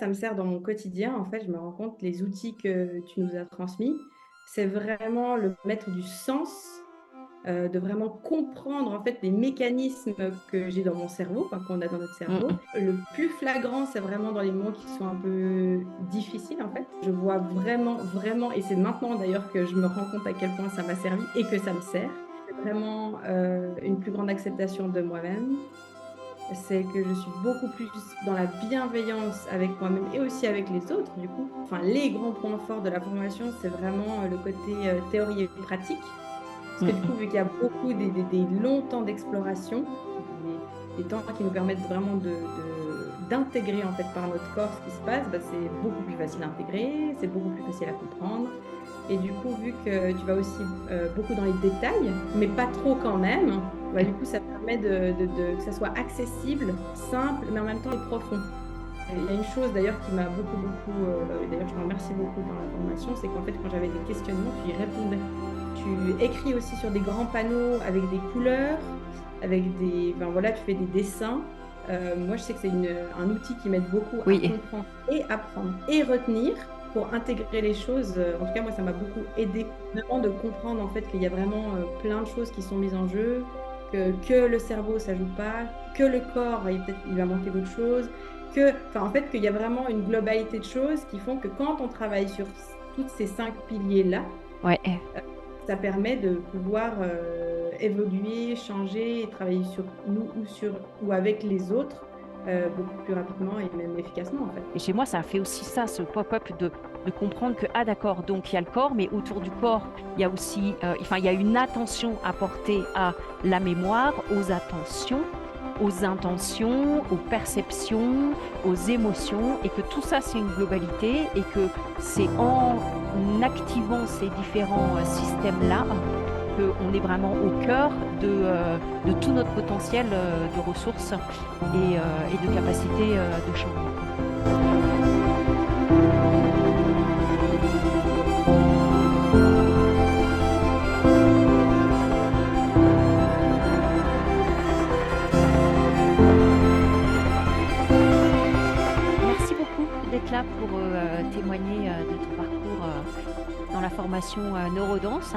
Ça me sert dans mon quotidien. En fait, je me rends compte, les outils que tu nous as transmis, c'est vraiment le mettre du sens, de vraiment comprendre, en fait, les mécanismes que j'ai dans mon cerveau, enfin, qu'on a dans notre Mmh cerveau. mh. Le plus flagrant, c'est vraiment dans les moments qui sont un peu difficiles, en fait. Je vois vraiment, vraiment et c'est maintenant d'ailleurs que je me rends compte à quel point ça m'a servi et que ça me sert. C'est vraiment, une plus grande acceptation de moi-même. C'est que je suis beaucoup plus dans la bienveillance avec moi-même et aussi avec les autres, du coup. Enfin, les grands points forts de la formation, c'est vraiment, le côté, théorie et pratique. Parce que Mmh du coup, mh. vu qu'il y a beaucoup des longs temps d'exploration, des temps qui nous permettent vraiment d'intégrer, en fait, par notre corps ce qui se passe, bah, c'est beaucoup plus facile à intégrer, c'est beaucoup plus facile à comprendre et du coup, vu que tu vas aussi, beaucoup dans les détails, mais pas trop quand même, bah, du coup, ça permet de que ça soit accessible, simple, mais en même temps et profond. Et il y a une chose d'ailleurs qui m'a beaucoup, et d'ailleurs je te remercie beaucoup dans la formation, c'est qu'en fait, quand j'avais des questionnements, tu y répondais. Tu écris aussi sur des grands panneaux avec des couleurs, avec des enfin voilà, tu fais des dessins. Moi, je sais que c'est un outil qui m'aide beaucoup à Oui. comprendre et apprendre et retenir pour intégrer les choses. En tout cas, moi, ça m'a beaucoup aidé vraiment de comprendre en fait qu'il y a vraiment, plein de choses qui sont mises en jeu, que le cerveau ça joue pas, que le corps, il va manquer d'autres choses, enfin, en fait, qu'il y a vraiment une globalité de choses qui font que quand on travaille sur toutes ces 5 piliers-là, Ouais. ça permet de pouvoir, évoluer, changer et travailler sur nous ou avec les autres, beaucoup plus rapidement et même efficacement, en fait. Et chez moi, ça a fait aussi ça, ce pop-up de comprendre que, ah d'accord, donc il y a le corps, mais autour du corps, il y a aussi, enfin, il y a une attention à porter à la mémoire, aux attentions, aux intentions, aux perceptions, aux émotions, et que tout ça, c'est une globalité, et que c'est en activant ces différents systèmes-là qu'on est vraiment au cœur de tout notre potentiel de ressources et de capacité de changement, quoi. Merci beaucoup d'être là pour témoigner de ton parcours dans la formation Neurodance.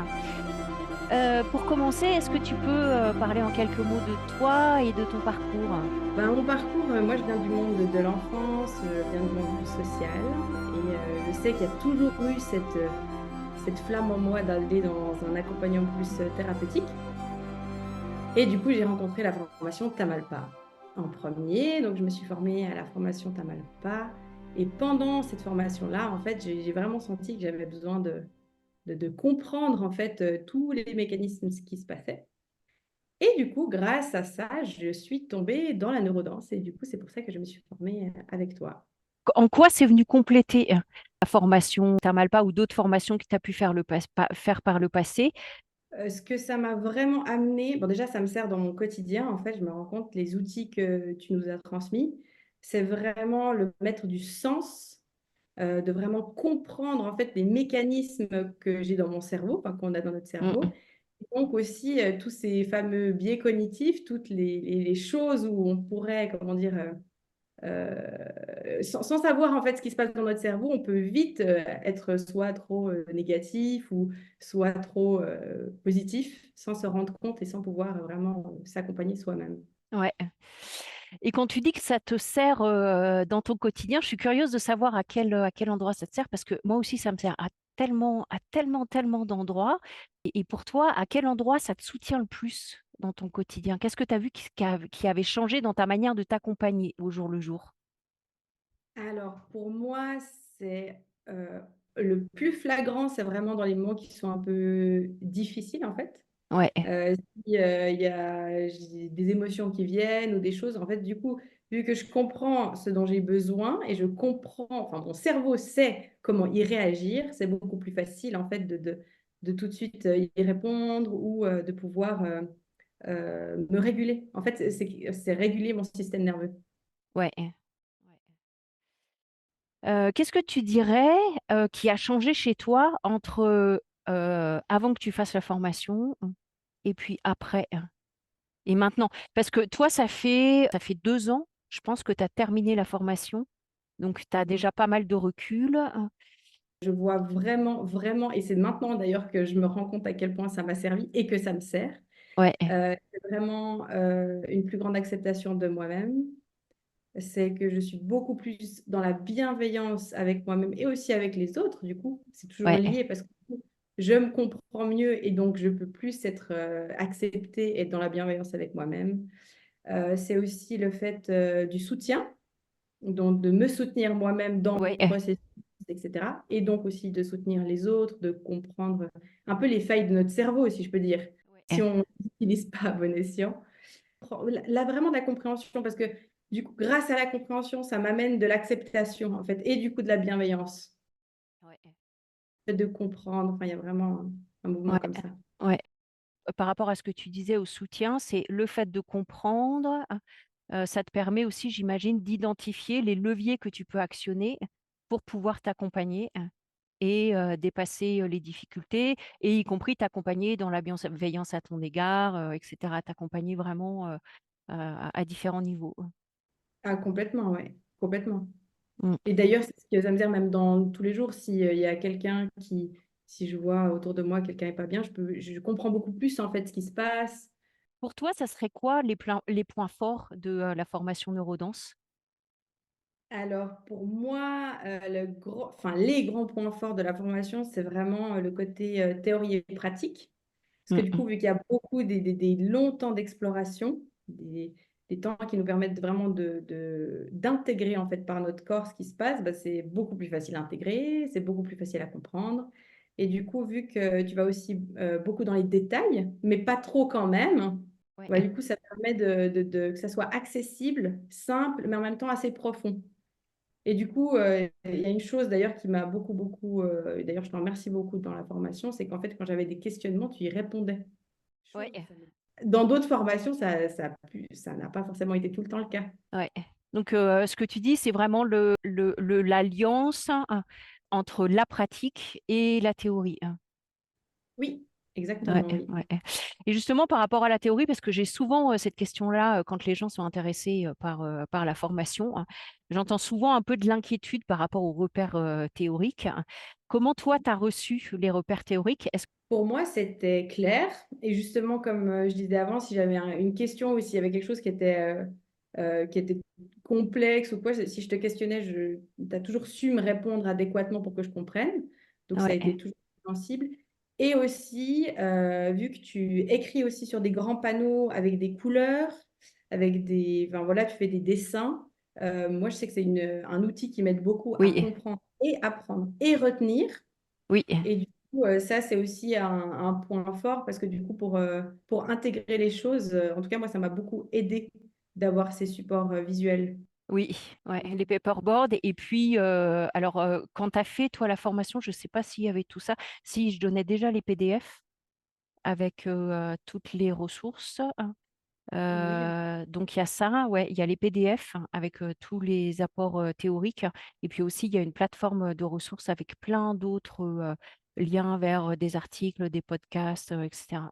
Pour commencer, est-ce que tu peux parler en quelques mots de toi et de ton parcours? Ben, mon parcours, moi, je viens du monde de l'enfance, je viens du monde social et je sais qu'il y a toujours eu cette flamme en moi d'aller dans un accompagnement plus, thérapeutique. Et du coup, j'ai rencontré la formation Tamalpa en premier. Donc je me suis formée à la formation Tamalpa et pendant cette formation-là, en fait, j'ai vraiment senti que j'avais besoin de comprendre, en fait, tous les mécanismes qui se passaient et du coup, grâce à ça, je suis tombée dans la neurodanse et du coup, c'est pour ça que je me suis formée, avec toi. En quoi c'est venu compléter la formation Tamalpa ou d'autres formations que tu as pu faire par le passé? Ce que ça m'a vraiment amené bon déjà ça me sert dans mon quotidien, en fait, je me rends compte les outils que tu nous as transmis, c'est vraiment le mettre du sens, de vraiment comprendre, en fait, les mécanismes que j'ai dans mon cerveau, enfin qu'on a dans notre Mmh cerveau. mh. Et donc aussi, tous ces fameux biais cognitifs, toutes les choses où on pourrait, comment dire, sans savoir en fait ce qui se passe dans notre cerveau, on peut vite, être soit trop, négatif ou soit trop, positif, sans se rendre compte et sans pouvoir vraiment, s'accompagner soi-même. Ouais. Et quand tu dis que ça te sert, dans ton quotidien, je suis curieuse de savoir à quel endroit ça te sert parce que moi aussi ça me sert à tellement d'endroits et pour toi, à quel endroit ça te soutient le plus dans ton quotidien? Qu'est-ce que tu as vu qui avait changé dans ta manière de t'accompagner au jour le jour? Alors pour moi, c'est, le plus flagrant, c'est vraiment dans les moments qui sont un peu difficiles, en fait. Ouais. Si, il y a j'ai des émotions qui viennent ou des choses, en fait, du coup, vu que je comprends ce dont j'ai besoin et je comprends enfin, mon cerveau sait comment y réagir, c'est beaucoup plus facile, en fait, de tout de suite, y répondre ou, de pouvoir, me réguler. En fait, c'est réguler mon système nerveux. Ouais. Ouais. Qu'est-ce que tu dirais, qui a changé chez toi entre, avant que tu fasses la formation et puis après? Et maintenant? Parce que toi, ça fait 2 ans, je pense que tu as terminé la formation. Donc, tu as déjà pas mal de recul. Je vois vraiment, vraiment, et c'est maintenant d'ailleurs que je me rends compte à quel point ça m'a servi et que ça me sert. Ouais, C'est vraiment une plus grande acceptation de moi-même. C'est que je suis beaucoup plus dans la bienveillance avec moi-même et aussi avec les autres. Du coup, c'est toujours ouais, lié parce que je me comprends mieux et donc je peux plus être acceptée et être dans la bienveillance avec moi-même. C'est aussi le fait du soutien, donc de me soutenir moi-même dans ouais, mon processus, etc. Et donc aussi de soutenir les autres, de comprendre un peu les failles de notre cerveau, si je peux dire, si ouais. on n'utilise pas à bon escient. Là, vraiment de la compréhension, parce que du coup, grâce à la compréhension, ça m'amène de l'acceptation, en fait, et du coup de la bienveillance, Ouais, le fait de comprendre. Enfin, il y a vraiment un mouvement ouais, comme ça. ouais. Par rapport à ce que tu disais au soutien, c'est le fait de comprendre, ça te permet aussi, j'imagine, d'identifier les leviers que tu peux actionner pour pouvoir t'accompagner et dépasser, les difficultés et y compris t'accompagner dans la bienveillance à ton égard, et cetera. T'accompagner vraiment, à différents niveaux. Ah, complètement, ouais, complètement. Mmh. Et d'ailleurs, c'est ce que ça me sert même dans tous les jours. Si, il y a quelqu'un qui, si je vois autour de moi quelqu'un n'est pas bien, je comprends beaucoup plus en fait ce qui se passe. Pour toi, ça serait quoi les points forts de, la formation neurodanse? Alors, pour moi, les grands points forts de la formation, c'est vraiment le côté théorie et pratique. Parce que Mmh du mh. coup, vu qu'il y a beaucoup des longs temps d'exploration, des temps qui nous permettent vraiment d'intégrer en fait par notre corps ce qui se passe, bah, c'est beaucoup plus facile à intégrer, c'est beaucoup plus facile à comprendre. Et du coup, vu que tu vas aussi beaucoup dans les détails, mais pas trop quand même, Ouais, bah, du coup, ça permet que ça soit accessible, simple, mais en même temps assez profond. Et du coup, il y a une chose d'ailleurs qui m'a beaucoup, beaucoup, d'ailleurs je t'en remercie beaucoup dans la formation, c'est qu'en fait, quand j'avais des questionnements, tu y répondais. ouais, Chose, dans d'autres formations, ça n'a pas forcément été tout le temps le cas. ouais. Donc, ce que tu dis, c'est vraiment l'alliance, entre la pratique et la théorie, hein? Oui, Ouais, exactement, oui. ouais. Et justement, par rapport à la théorie, parce que j'ai souvent cette question-là quand les gens sont intéressés par la formation, hein, j'entends souvent un peu de l'inquiétude par rapport aux repères théoriques. Comment toi, tu as reçu les repères théoriques? Pour moi, c'était clair. Et justement, comme je disais avant, si j'avais une question ou s'il y avait quelque chose qui était complexe ou quoi, si je te questionnais, tu as toujours su me répondre adéquatement pour que je comprenne. Donc, ça a Ouais, été toujours sensible. Et aussi, vu que tu écris aussi sur des grands panneaux avec des couleurs, enfin, voilà, tu fais des dessins. Moi, je sais que c'est un outil qui m'aide beaucoup à oui, comprendre et apprendre et retenir. oui. Et du coup, ça, c'est aussi un point fort parce que du coup, pour intégrer les choses, en tout cas, moi, ça m'a beaucoup aidé d'avoir ces supports visuels. Oui, ouais, les paperboards et puis, alors, quand tu as fait toi la formation, je ne sais pas s'il y avait tout ça. Si, je donnais déjà les PDF avec, toutes les ressources, hein. Oui, Donc il y a ça, ouais, il y a les PDF avec, tous les apports, théoriques et puis aussi il y a une plateforme, de ressources avec plein d'autres, liens vers, des articles, des podcasts, et cetera.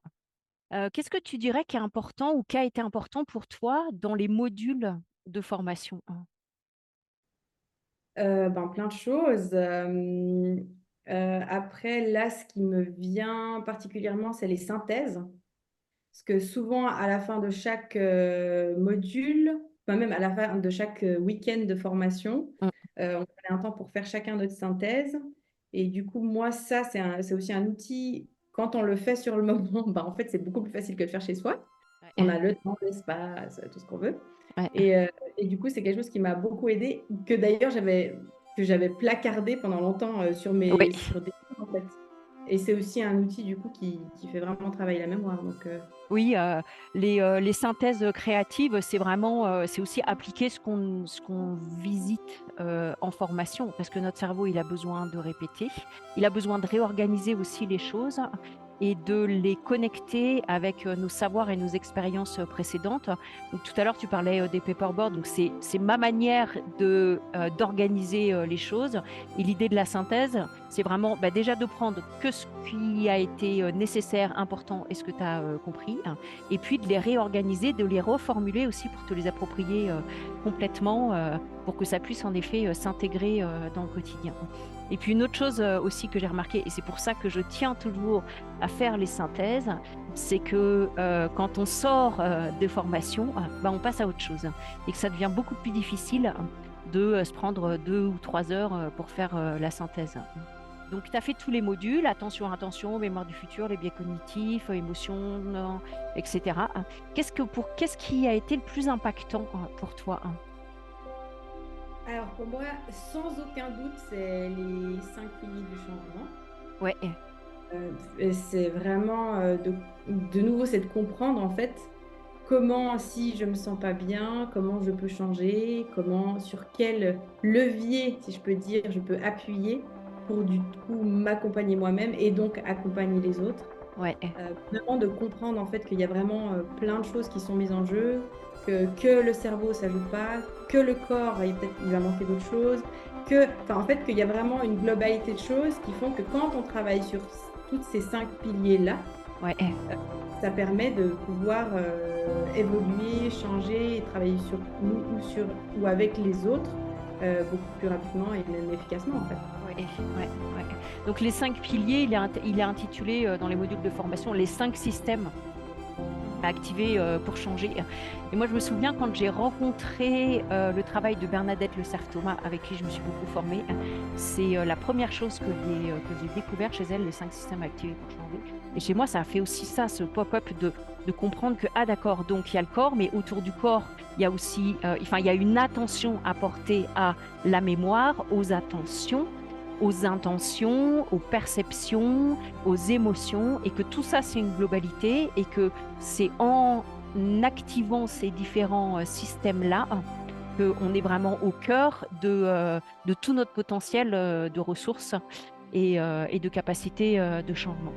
Qu'est-ce que tu dirais qui est important ou qui a été important pour toi dans les modules de formation? ben, plein de choses. Après, là, ce qui me vient particulièrement, c'est les synthèses. Parce que souvent, à la fin de chaque module, enfin même à la fin de chaque week-end de formation, Mmh. on prenait un temps pour faire chacun notre synthèse. Et du coup, moi, ça, c'est aussi un outil. Quand on le fait sur le moment, bah, en fait, c'est beaucoup plus facile que de faire chez soi. On Ouais, a le temps, l'espace, tout ce qu'on veut. ouais. Et, euh, et du coup, c'est quelque chose qui m'a beaucoup aidée, que j'avais placardé pendant longtemps Oui, sur des livres, en fait. Et c'est aussi un outil, du coup, qui fait vraiment travailler la mémoire. Donc, oui, les synthèses, créatives, c'est vraiment, c'est aussi appliquer ce qu'on visite, en formation parce que notre cerveau, il a besoin de répéter, il a besoin de réorganiser aussi les choses et de les connecter avec nos savoirs et nos expériences précédentes. Donc, tout à l'heure, tu parlais des paperboards. Donc, c'est ma manière d'organiser les choses. Et l'idée de la synthèse, c'est vraiment déjà de prendre que ce qui a été nécessaire, important et ce que tu as compris, hein, et puis de les réorganiser, de les reformuler aussi pour te les approprier complètement, pour que ça puisse en effet s'intégrer dans le quotidien. Et puis une autre chose aussi que j'ai remarqué, et c'est pour ça que je tiens toujours à faire les synthèses, c'est que quand on sort des formations, on passe à autre chose et que ça devient beaucoup plus difficile de se prendre 2 ou 3 heures pour faire la synthèse. Donc, tu as fait tous les modules, attention, attention, mémoire du futur, les biais cognitifs, émotions, etc. Qu'est-ce qui a été le plus impactant pour toi? Alors pour moi, sans aucun doute, c'est les 5 piliers du changement. Ouais, Et c'est vraiment de nouveau, c'est de comprendre en fait comment, si je me sens pas bien, comment je peux changer, comment, sur quel levier, si je peux dire, je peux appuyer pour du coup m'accompagner moi-même et donc accompagner les autres. ouais, Vraiment de comprendre en fait qu'il y a vraiment plein de choses qui sont mises en jeu, que le cerveau ça joue pas, que le corps il va manquer d'autres choses, en fait qu'il y a vraiment une globalité de choses qui font que quand on travaille sur tous ces 5 piliers-là, ouais. ça permet de pouvoir évoluer, changer et travailler sur nous ou avec les autres beaucoup plus rapidement et même efficacement en fait. Ouais, ouais, ouais. Donc les 5 piliers, il est intitulé dans les modules de formation les 5 systèmes à activer pour changer. Et moi, je me souviens quand j'ai rencontré le travail de Bernadette Le Cerf-Thomas, avec qui je me suis beaucoup formée, c'est la première chose que j'ai découvert chez elle, les 5 systèmes à activer pour changer. Et chez moi, ça a fait aussi ça, ce pop-up de comprendre que, ah d'accord, donc il y a le corps, mais autour du corps, il y a aussi, il y a une attention à porter à la mémoire, aux attentions, aux intentions, aux perceptions, aux émotions, et que tout ça, c'est une globalité, et que c'est en activant ces différents systèmes-là qu'on est vraiment au cœur de tout notre potentiel de ressources et de capacité de changement.